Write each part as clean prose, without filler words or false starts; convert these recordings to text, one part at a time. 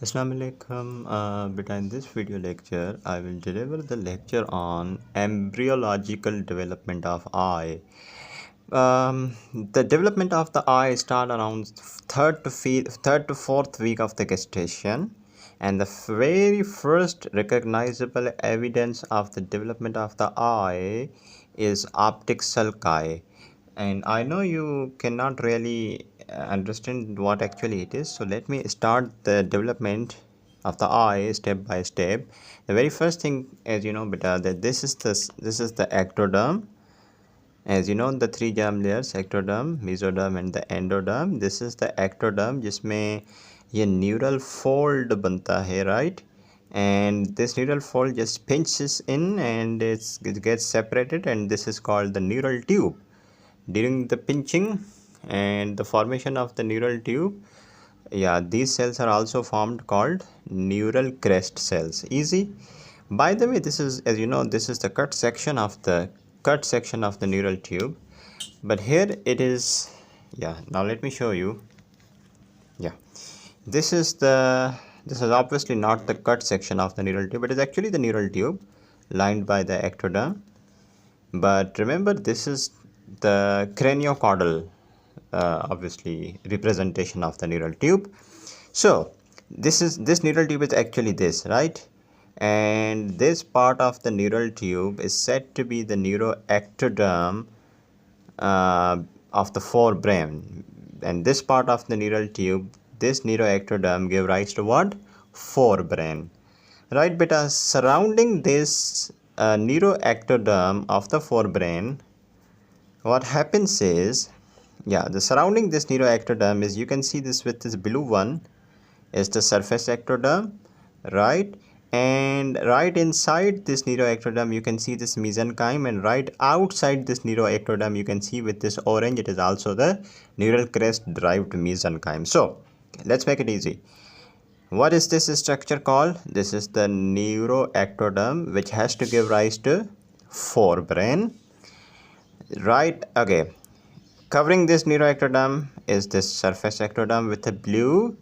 Assalamu alaikum. Beta, in this video lecture, I will deliver the lecture on embryological development of eye. The development of the eye start around third to fourth week of the gestation, and the very first recognizable evidence of the development of the eye is optic sulci. And I know you cannot really understand what actually it is, so let me start the development of the eye step by step. The very first thing, as you know beta, that this is the ectoderm. As you know, the three germ layers, ectoderm, mesoderm and the endoderm. This is the ectoderm जिसमें ये neural fold बनता है, right? And this neural fold just pinches in and it gets separated, and this is called the neural tube. During the pinching and the formation of the neural tube, yeah, these cells are also formed called neural crest cells. Easy. By the way, this is, as you know, this is the cut section of the neural tube, but here it is. Yeah, now let me show you. Yeah, this is obviously not the cut section of the neural tube, but it is actually the neural tube lined by the ectoderm. But remember, this is the craniocaudal obviously representation of the neural tube. So this neural tube is actually this, right? And this part of the neural tube is said to be the neuroectoderm of the forebrain. And this part of the neural tube, this neuroectoderm, give rise to what? Forebrain. Right, beta? Surrounding this neuroectoderm of the forebrain, what happens is, yeah, the surrounding this neuroectoderm is, you can see this with this blue one, is the surface ectoderm, right? And right inside this neuroectoderm you can see this mesenchyme, and right outside this neuroectoderm you can see with this orange, it is also the neural crest derived mesenchyme. So let's make it easy. What is this structure called? This is the neuroectoderm, which has to give rise to forebrain, right? Okay, covering this neuroectoderm is this surface ectoderm with the blue,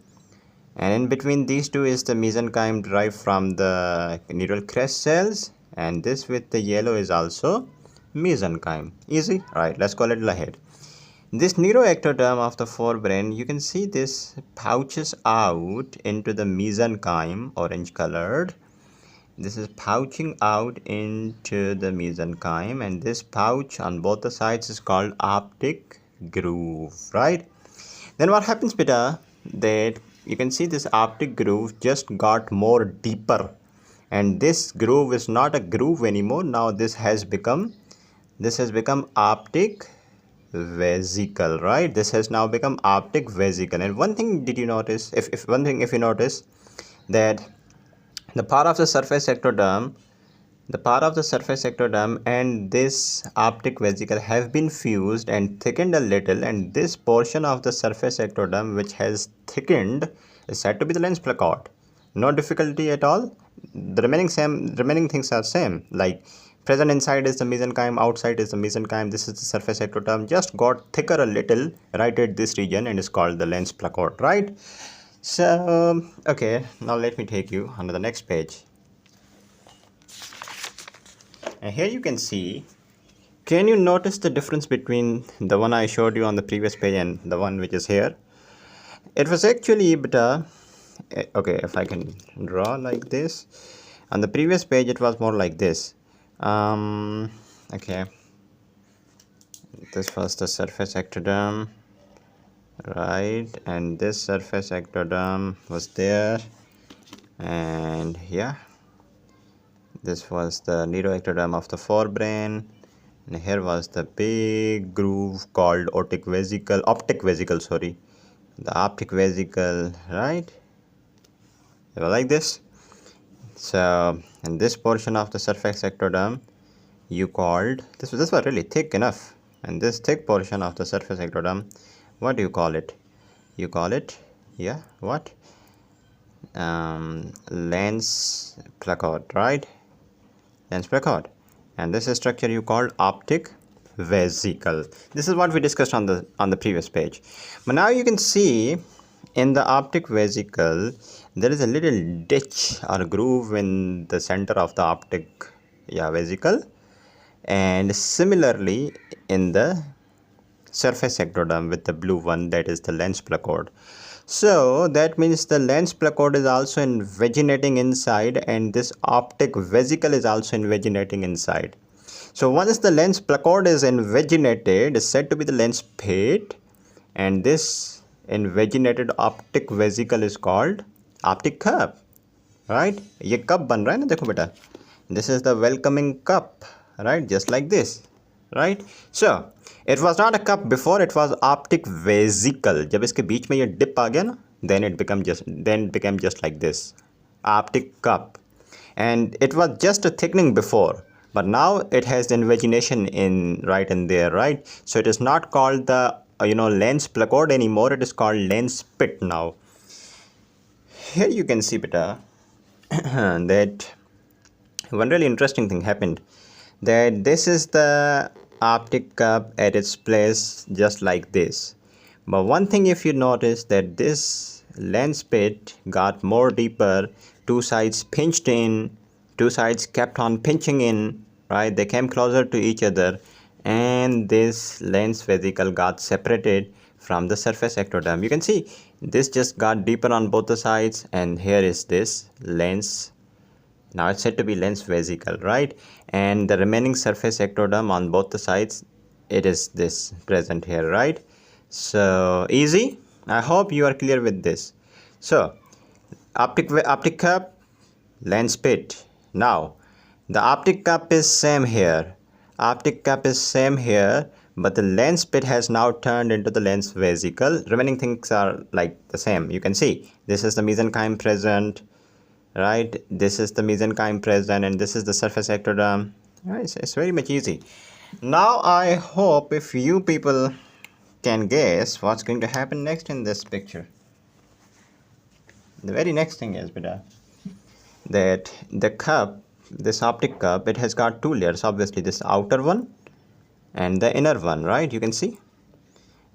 and in between these two is the mesenchyme derived from the neural crest cells, and this with the yellow is also mesenchyme. Easy, right? Let's call it ahead. This neuroectoderm of the forebrain, you can see this pouches out into the mesenchyme, orange colored. This is pouching out into the mesenchyme, and this pouch on both the sides is called optic groove, right? Then what happens, beta, that you can see this optic groove just got more deeper, and this groove is not a groove anymore. Now this has become optic vesicle, right? This has now become optic vesicle. And one thing, did you notice, if you notice that the part of the surface ectoderm and this optic vesicle have been fused and thickened a little, and this portion of the surface ectoderm which has thickened is said to be the lens placard. No difficulty at all. The remaining things are same, like present inside is the mesenchyme, outside is the mesenchyme. This is the surface ectoderm, just got thicker a little right at this region and is called the lens placard, right? So okay, now let me take you on to the next page. And here you can see, can you notice the difference between the one I showed you on the previous page and the one which is here? It was actually beta, okay, if I can draw like this. On the previous page it was more like this. Okay, this was the surface ectoderm, right? And this surface ectoderm was there, and yeah, this was the neuroectoderm of the forebrain, and here was the big groove called optic vesicle, the optic vesicle, right? It was like this. So, and this portion of the surface ectoderm you called, this was really thick enough, and this thick portion of the surface ectoderm, what do you call it? You call it, yeah, what? Lens placard, right? Lens placard. And this structure you called optic vesicle. This is what we discussed on the previous page. But now you can see in the optic vesicle, there is a little ditch or groove in the center of the optic vesicle, and similarly in the surface ectoderm with the blue one, that is the lens placard. So that means the lens placard is also invaginating inside, and this optic vesicle is also invaginating inside. So once the lens placard is invaginated, is said to be the lens pit, and this invaginated optic vesicle is called optic cup, right? ये cup बन रहा है ना, देखो बेटा, this is the welcoming cup, right? Just like this, right? So it was not a cup before, it was optic vesicle. जब इसके बीच में ये dip आ गया ना, then it became just like this, optic cup. And it was just a thickening before, but now it has the invagination in right in there, right? So it is not called the lens placard anymore, it is called lens pit now. Here you can see better that one really interesting thing happened, that this is the optic cup at its place just like this. But one thing, if you notice, that this lens pit got more deeper, two sides pinched in, two sides kept on pinching in, right? They came closer to each other, and this lens vesicle got separated from the surface ectoderm. You can see this just got deeper on both the sides, and here is this lens. Now it's said to be lens vesicle, right? And the remaining surface ectoderm on both the sides, it is this present here, right? So easy. I hope you are clear with this. So optic cup, lens pit. Now the optic cup is same here. Optic cup is same here, but the lens pit has now turned into the lens vesicle. Remaining things are like the same. You can see this is the mesenchyme present, right? This is the mesenchyme present, and this is the surface ectoderm. Right? It's very much easy. Now I hope if you people can guess what's going to happen next in this picture. The very next thing is beta, that the cup, this optic cup, it has got two layers, obviously this outer one and the inner one, right? You can see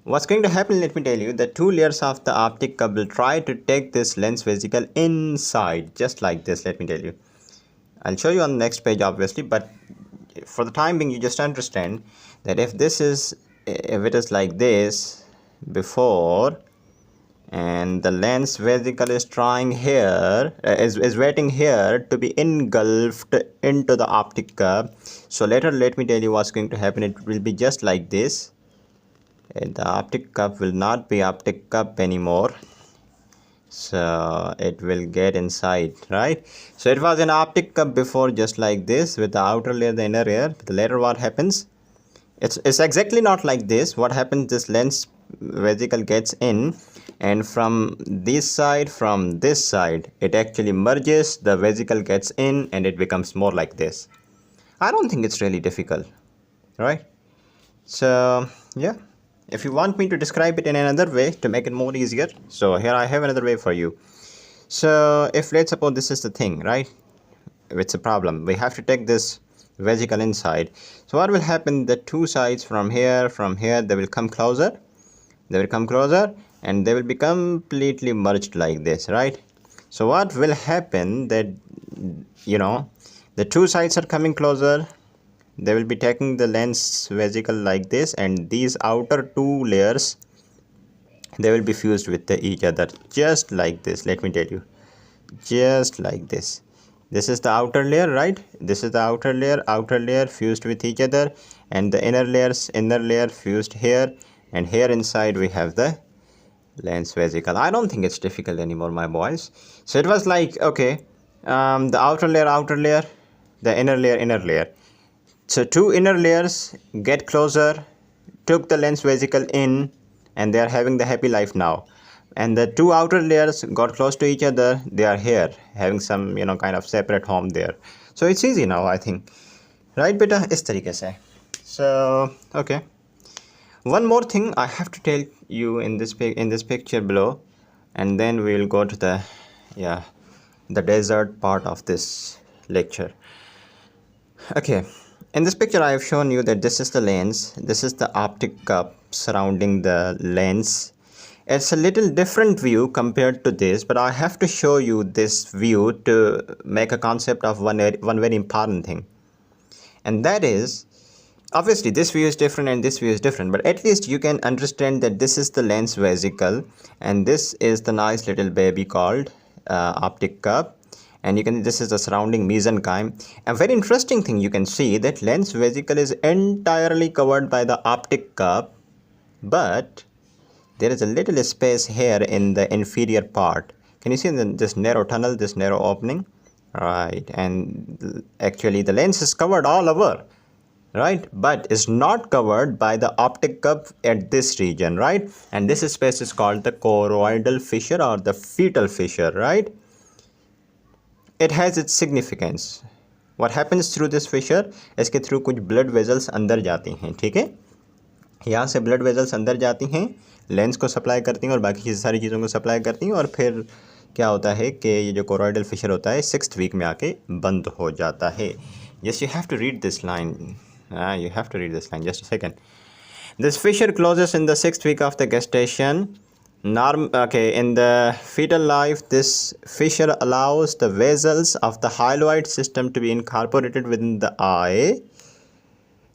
what's going to happen. Let me tell you, the two layers of the optic cup will try to take this lens vesicle inside, just like this. Let me tell you, I'll show you on the next page obviously, but for the time being you just understand that if it is like this before, and the lens vesicle is trying here, is waiting here to be engulfed into the optic cup. So later, let me tell you what's going to happen. It will be just like this, and the optic cup will not be optic cup anymore, so it will get inside, right? So it was an optic cup before, just like this, with the outer layer, the inner layer. But later what happens, it's exactly not like this. What happens, this lens vesicle gets in, and from this side, from this side, it actually merges, the vesicle gets in, and it becomes more like this. I don't think it's really difficult, right? So yeah, if you want me to describe it in another way to make it more easier, so here I have another way for you. So if, let's suppose, this is the thing, right? It's a problem, we have to take this vesicle inside. So what will happen, the two sides from here, they will come closer, and they will be completely merged like this, right? So what will happen, that the two sides are coming closer, they will be taking the lens vesicle like this, and these outer two layers, they will be fused with each other, just like this. Let me tell you, just like this. This is the outer layer, right? This is the outer layer fused with each other, and the inner layer fused here, and here inside we have the lens vesicle. I don't think it's difficult anymore, my boys. So it was like, okay, the outer layer, the inner layer. So two inner layers get closer, took the lens vesicle in, and they are having the happy life now. And the two outer layers got close to each other, they are here having some kind of separate home there. So it's easy now, I think, right beta, is tarike se. So okay, one more thing I have to tell you in this picture below, and then we will go to the dessert part of this lecture. Okay, in this picture I have shown you that this is the lens, this is the optic cup surrounding the lens, It's a little different view compared to this, but I have to show you this view to make a concept of one very important thing. And that is, obviously this view is different and this view is different, but at least you can understand that this is the lens vesicle and this is the nice little baby called optic cup, and this is the surrounding mesenchyme. A very interesting thing, you can see that lens vesicle is entirely covered by the optic cup, but there is a little space here in the inferior part. Can you see this narrow tunnel, this narrow opening? Right, and actually the lens is covered all over, right, but is not covered by the optic cup at this region, right? And this space is called the choroidal fissure or the fetal fissure, right? It has its significance. What happens through this fissure? इसके through कुछ blood vessels अंदर जाती हैं, ठीक है, यहाँ से blood vessels अंदर जाती हैं, लेंस को सप्लाई करती हैं और बाकी सारी चीज़ों को सप्लाई करती हैं, और फिर क्या होता है कि ये जो कोरोइडल फिशर होता है 6th वीक में आके बंद हो जाता है. Yes, you have to read this line. You have to read this line. Just a second. This fissure closes in the 6th week of the gestation. In the fetal life, this fissure allows the vessels of the hyaloid system to be incorporated within the eye.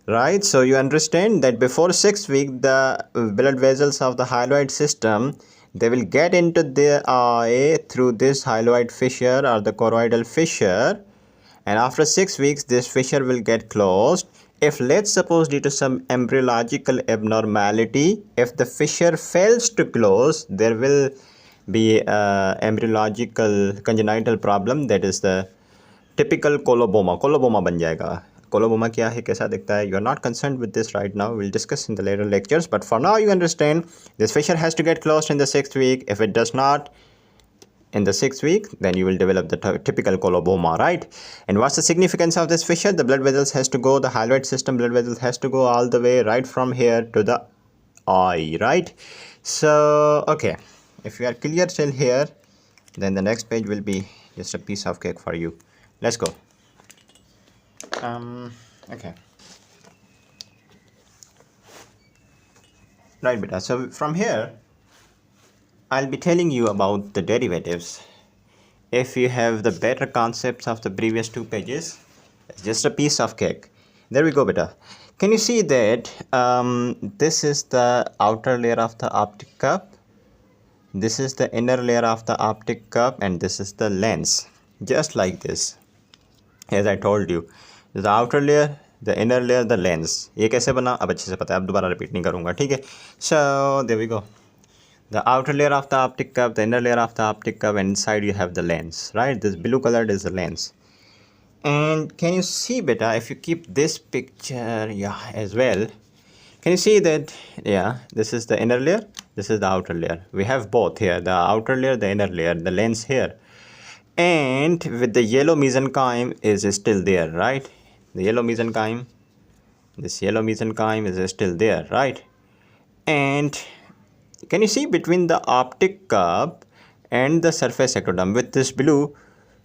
Right, so you understand that before 6th week, the blood vessels of the hyaloid system, they will get into the eye through this hyaloid fissure or the choroidal fissure, and after 6 weeks this fissure will get closed. If, let's suppose, due to some embryological abnormality, if the fissure fails to close, there will be embryological congenital problem, that is the typical coloboma. Coloboma बन जाएगा. Coloboma क्या है, कैसा दिखता है? You are not concerned with this right now. We'll discuss in the later lectures. But for now, you understand this fissure has to get closed in the 6th week. If it does not in the 6th week, then you will develop the typical coloboma, right? And what's the significance of this fissure? The blood vessels has to go, the hyaloid system blood vessels has to go all the way right from here to the eye, right? So, okay, if you are clear till here, then the next page will be just a piece of cake for you. Let's go. Okay. Right, beta. So from here, I'll be telling you about the derivatives. If you have the better concepts of the previous 2 pages, it's just a piece of cake. There we go, beta. Can you see that this is the outer layer of the optic cup, this is the inner layer of the optic cup, and this is the lens, just like this, as I told you. The outer layer, the inner layer, the lens. ये कैसे बना अब अच्छे से पता है, अब दोबारा रिपीट नहीं करूँगा, ठीक है. So there we go. The outer layer of the optic cup, the inner layer of the optic cup, and inside you have the lens, right? This blue colored is the lens. And can you see, beta, if you keep this picture, as well, can you see that, this is the inner layer, this is the outer layer. We have both here, the outer layer, the inner layer, the lens here. And with the yellow mesenchyme is still there, right? The yellow mesenchyme, this yellow mesenchyme is still there, right? And can you see between the optic cup and the surface ectoderm, with this blue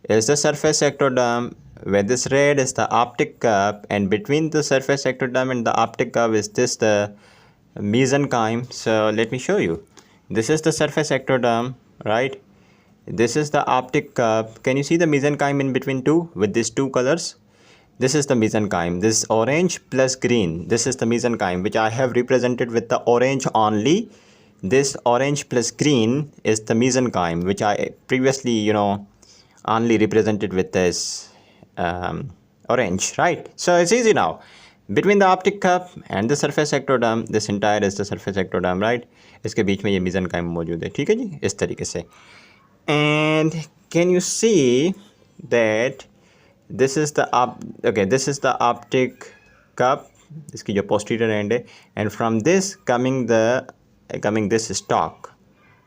is the surface ectoderm, with this red is the optic cup, and between the surface ectoderm and the optic cup is this the mesenchyme. So let me show you. This is the surface ectoderm, right? This is the optic cup. Can you see the mesenchyme in between two with these 2 colors? This is the mesenchyme. This orange plus green, this is the mesenchyme, which I have represented with the orange only. This orange plus green is the mesenchyme, which I previously, only represented with this orange, right? So it's easy now. Between the optic cup and the surface ectoderm, this entire is the surface ectoderm, right? इसके बीच में ये mesenchyme मौजूद है, ठीक है जी, इस तरीके से. And can you see that this is the this is the optic cup, इसकी जो posterior end है, and from this coming this stalk,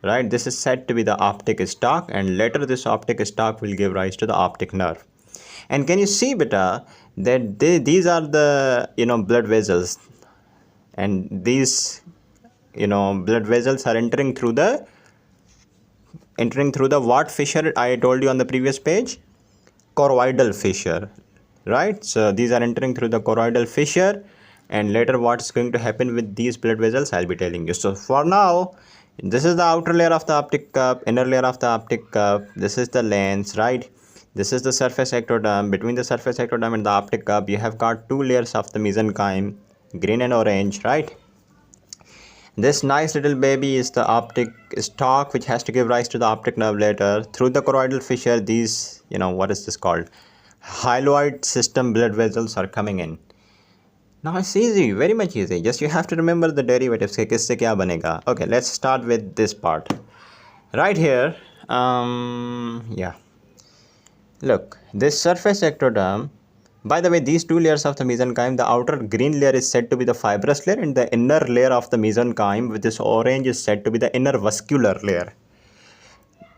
right? This is said to be the optic stalk, and later this optic stalk will give rise to the optic nerve. And can you see, beta, that these are the blood vessels, and these blood vessels are entering through the what fissure I told you on the previous page? Choroidal fissure, right? So these are entering through the choroidal fissure, and later what's going to happen with these blood vessels I'll be telling you. So for now, This is the outer layer of the optic cup, inner layer of the optic cup. This is the lens, right? This is the surface ectoderm. Between the surface ectoderm and the optic cup, you have got two layers of the mesenchyme, green and orange, right? This nice little baby is the optic stalk, which has to give rise to the optic nerve later. Through the choroidal fissure, these, what is this called? Hyaloid system blood vessels are coming in. Now it's easy, very much easy. Just you have to remember the derivatives. किससे क्या बनेगा? Okay, let's start with this part. Right here, yeah. Look, this surface ectoderm. By the way, these two layers of the mesenchyme, the outer green layer is said to be the fibrous layer, and the inner layer of the mesenchyme with this orange is said to be the inner vascular layer.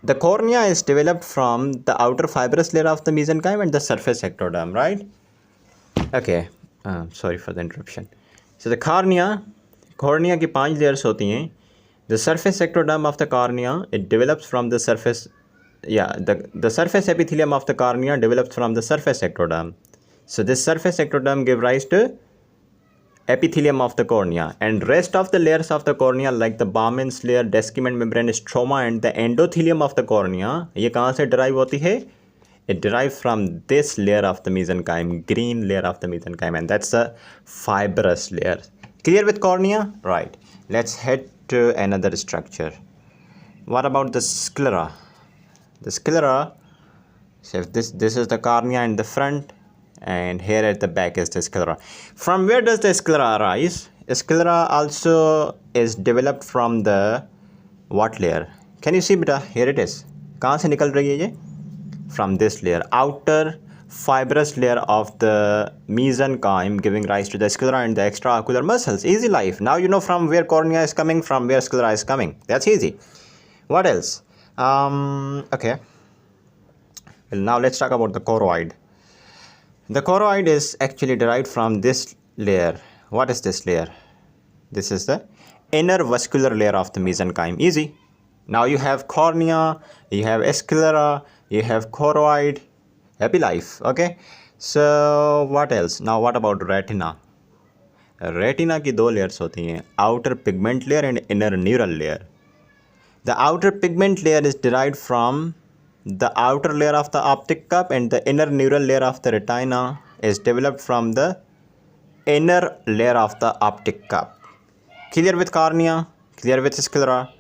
The cornea is developed from the outer fibrous layer of the mesenchyme and the surface ectoderm, right? Okay, sorry for the interruption. So the cornea की 5 layers होती हैं. The surface ectoderm of the cornea, it develops from the surface, the surface epithelium of the cornea develops from the surface ectoderm. So this surface ectoderm give rise to epithelium of the cornea, and rest of the layers of the cornea like the Bowman's layer, desciment membrane, stroma and the endothelium of the cornea, ये कहाँ से derive होती है? It derives from this layer of the mesenchyme, green layer of the mesenchyme, and that's the fibrous layer. Clear with cornea? Right. Let's head to another structure. What about the sclera? The sclera, so if this is the cornea in the front, and here at the back is the sclera. From where does the sclera arise? Sclera also is developed from the what layer? Can you see beta? Here it is. कहाँ से निकल रही है ये? From this layer, outer fibrous layer of the mesenchyme, giving rise to the sclera and the extraocular muscles. Easy life. Now you know from where cornea is coming, from where sclera is coming. That's easy. What else? Okay. Well, now let's talk about the choroid. The choroid is actually derived from this layer. What is this layer? This is the inner vascular layer of the mesenchyme. Easy. Now you have cornea, you have sclera, you have choroid. Happy life. Okay. So what else? Now what about retina? Retina की 2 layers होती हैं, outer pigment layer and inner neural layer. The outer pigment layer is derived from the outer layer of the optic cup, and the inner neural layer of the retina is developed from the inner layer of the optic cup. Clear with cornea, clear with sclera,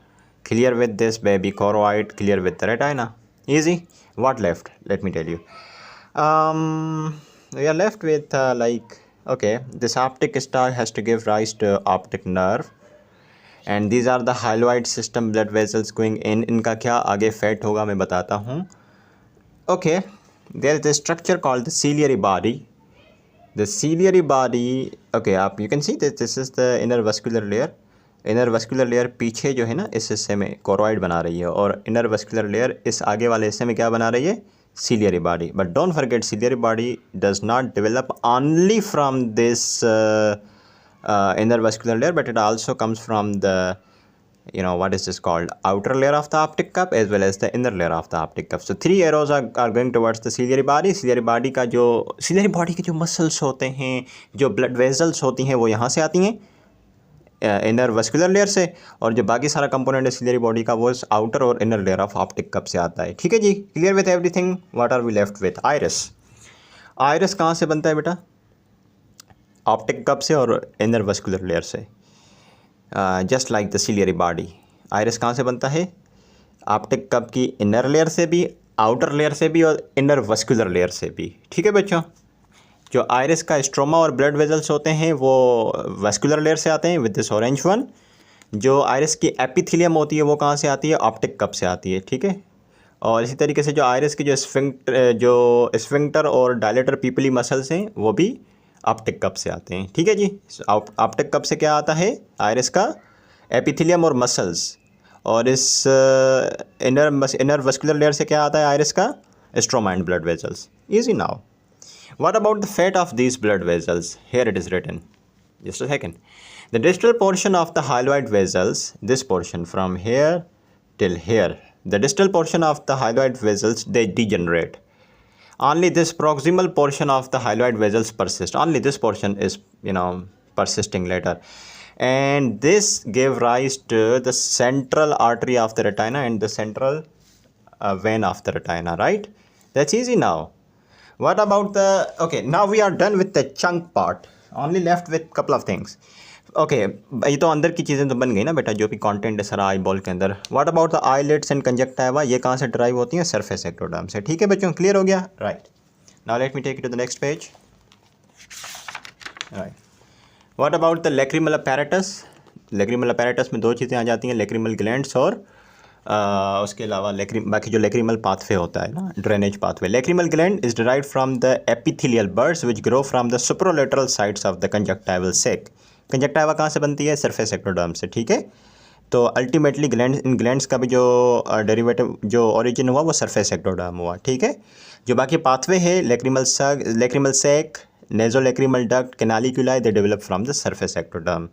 clear with this baby choroid, clear with the retina. Easy. What left? Let me tell you. We are left with okay, this optic stalk has to give rise to optic nerve, and these are the hyaloid system blood vessels going in. इनका क्या आगे fate होगा मैं बताता हूँ. Okay, there is a structure called the ciliary body. The ciliary body, okay, you can see that this is the inner vascular layer. Inner vascular layer पीछे जो है ना इस हिस्से में choroid बना रही है, और inner vascular layer इस आगे वाले हिस्से में क्या बना रही है? Ciliary body. But don't forget, ciliary body does not develop only from this inner vascular layer, but it also comes from the, what is this called, outer layer of the optic cup as well as the inner layer of the optic cup. So 3 arrows are going towards the ciliary body. Ciliary body के जो muscles होते हैं, जो blood vessels होती हैं, वो यहाँ से आती हैं इनर वस्कुलर लेयर से, और जो बाकी सारा कंपोनेंट है सिलियरी बॉडी का वो आउटर और inner layer of optic cup से आता है. ठीक है जी. Clear with everything. What are we left with? Iris. Iris कहाँ से बनता है बेटा? ऑप्टिक कप से और इनर वस्कुलर लेयर से. Just like the ciliary body. Iris कहाँ से बनता है? ऑप्टिक कप की इनर लेयर से भी, आउटर लेयर से भी, और इनर वस्कुलर लेयर से भी. ठीक है बच्चों. जो आइरिस का स्ट्रोमा और ब्लड वेजल्स होते हैं वो वस्कुलर लेयर से आते हैं विद दिस ऑरेंज वन. जो आइरिस की एपिथेलियम होती है वो कहाँ से आती है? ऑप्टिक कप से आती है. ठीक है. और इसी तरीके से जो आइरिस की जो स्फिंक्टर और डायलेटर पीपली मसल्स हैं वो भी ऑप्टिक कप से आते हैं. ठीक है जी. ऑप्टिक कप से क्या आता है? आइरिस का एपिथेलियम और मसल्स. और इस इनर वस्कुलर लेयर से क्या आता है? आइरिस का stroma and blood vessels. Easy now. What about the fate of these blood vessels? Here it is written. Just a second. The distal portion of the hyaloid vessels, this portion from here till here, the distal portion of the hyaloid vessels, they degenerate. Only this proximal portion of the hyaloid vessels persist. Only this portion is, persisting later. and this gave rise to the central artery of the retina and the central vein of the retina, right? That's easy now. What about the, okay, now we are done with the chunk part, only left with couple of things. Okay ये तो अंदर की चीज़ें तो बन गई ना बेटा, जो भी कंटेंट है सारा आई बॉल के अंदर. What about the eyelids and conjunctiva, ये कहाँ से ड्राइव होती हैं? सरफेस एक्टोडर्म से. ठीक है बच्चों, क्लियर हो गया? Right. Now let me take you to the next page. Right. What about the lacrimal apparatus. Lacrimal apparatus में दो चीज़ें आ जाती हैं, लैक्रिमल ग्लैंड्स और उसके अलावा बाकी जो लैक्रिमल पाथवे होता है ना, drainage pathway. Lacrimal gland is derived from the epithelial buds which grow from the superolateral sides of the conjunctival sac. Conjunctiva कहाँ से बनती है? सरफेस एक्टोडर्म से. ठीक है, तो अल्टीमेटली इन ग्लैंड्स का भी जो डेरिवेटिव जो ओरिजिन हुआ वो सरफेस एक्टोडर्म हुआ. ठीक है, जो बाकी पाथवे है lacrimal sac, nasolacrimal duct, canaliculi, they develop from the surface ectoderm.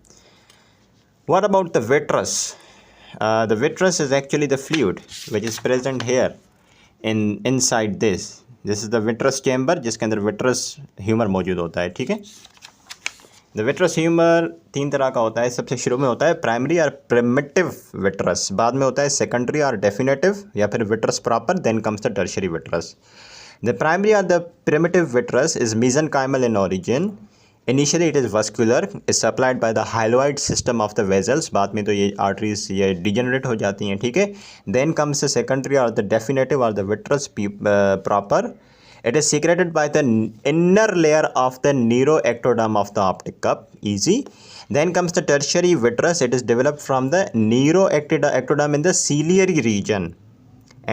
What about the vitreous? The vitreous is actually the fluid which is present here inside this. This is the vitreous chamber जिसके अंदर vitreous humor मौजूद होता है. ठीक है, the vitreous humor तीन तरह का होता है. सबसे शुरू में होता है प्राइमरी और प्रिमिटिव vitreous, बाद में होता है सेकेंडरी और डेफिनेटिव या फिर vitreous proper, then comes the tertiary vitreous. The primary or the primitive vitreous is mesenchymal in origin. Initially it is vascular, is supplied by the hyaloid system of the vessels. बाद में तो ये arteries ये degenerate हो जाती हैं. ठीक है, then comes the secondary or the definitive or the vitreous proper. It is secreted by the inner layer of the neuroectoderm of the optic cup. Easy. Then comes the tertiary vitreous. It is developed from the neuroectoderm in the ciliary region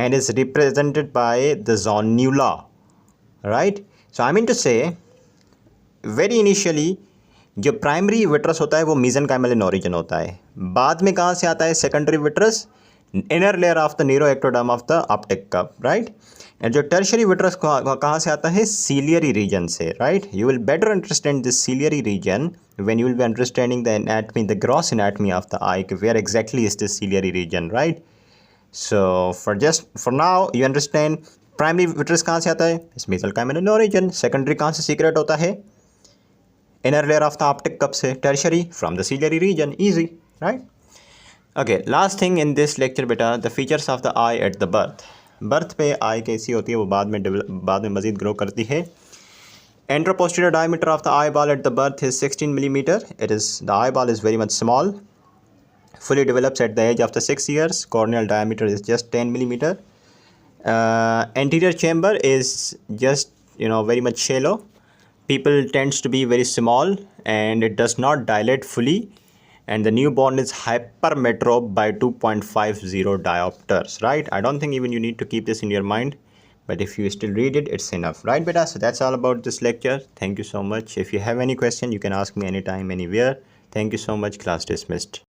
and is represented by the zonula. Right? So I mean to say, very initially जो primary vitreous होता है वो mesenchymal in origin होता है. बाद में कहाँ से आता है? Secondary vitreous, inner layer of the neuro ectoderm of the optic cup. Right. And जो टर्शियरी विट्रस कहाँ से आता है? सीलियरी रीजन से. Right. You will better understand this ciliary region when you will be understanding the anatomy, the gross anatomy of the eye, where exactly is this ciliary region. Right. So for now you understand primary vitreous कहाँ से आता है? Mesenchymal in origin. Secondary कहाँ से secret होता है? Inner layer of the optic cup से. Tertiary from the ciliary region. Easy, right? Okay, last thing in this lecture बेटा, the features of the eye at the birth. Birth पे eye कैसी होती है वो बाद में मज़ीद ग्रो करती है. Anteroposterior diameter of the eyeball at the birth is 16 millimeter. The eyeball is very much small. Fully develops at the age of the 6 years. Corneal diameter is just 10 millimeter. Anterior chamber is just very much shallow. People tends to be very small and it does not dilate fully, and the newborn is hypermetrope by 2.50 diopters. Right? I don't think even you need to keep this in your mind, but if you still read it, it's enough. Right beta? So that's all about this lecture. Thank you so much. If you have any question, you can ask me anytime, anywhere. Thank you so much. Class dismissed.